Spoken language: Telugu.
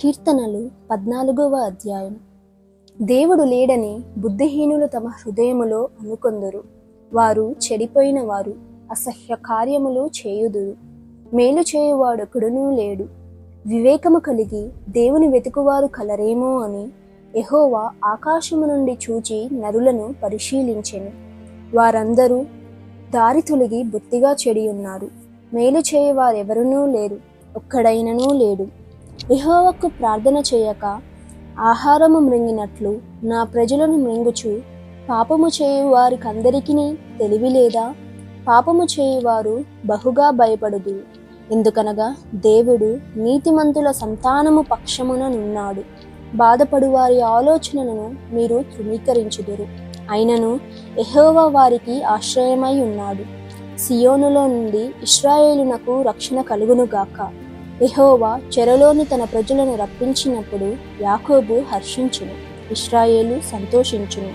కీర్తనలు 14వ అధ్యాయం. దేవుడు లేడని బుద్ధిహీనులు తమ హృదయములో అనుకొందురు. వారు చెడిపోయిన వారు, అసహ్య కార్యములు చేయుదురు. మేలు చేయువాడొకడునూ లేడు. వివేకము కలిగి దేవుని వెతుకువారు కలరేమో అని యెహోవా ఆకాశము నుండి చూచి నరులను పరిశీలించెను. వారందరూ దారి తొలగి బొత్తిగా చెడియున్నారు. మేలు చేయువారెవరునూ లేరు, ఒక్కడైననూ లేడు. యెహోవాకు ప్రార్థన చేయక ఆహారము మృంగినట్లు నా ప్రజలను మృంగుచు, పాపము చేయువారికందరికిని తెలివి లేదా? పాపము చేయువారు బహుగా భయపడుదురు. ఎందుకనగా దేవుడు నీతిమంతుల సంతానము పక్షమున నున్నాడు. బాధపడు వారి ఆలోచనలను మీరు తృణీకరించుదురు. అయినను యెహోవా వారికి ఆశ్రయమై ఉన్నాడు. సియోనులో నుండి ఇశ్రాయేలునకు రక్షణ కలుగునుగాక. యెహోవా చెరలోని తన ప్రజలను రప్పించినప్పుడు యాకోబు హర్షించును, ఇశ్రాయేలు సంతోషించును.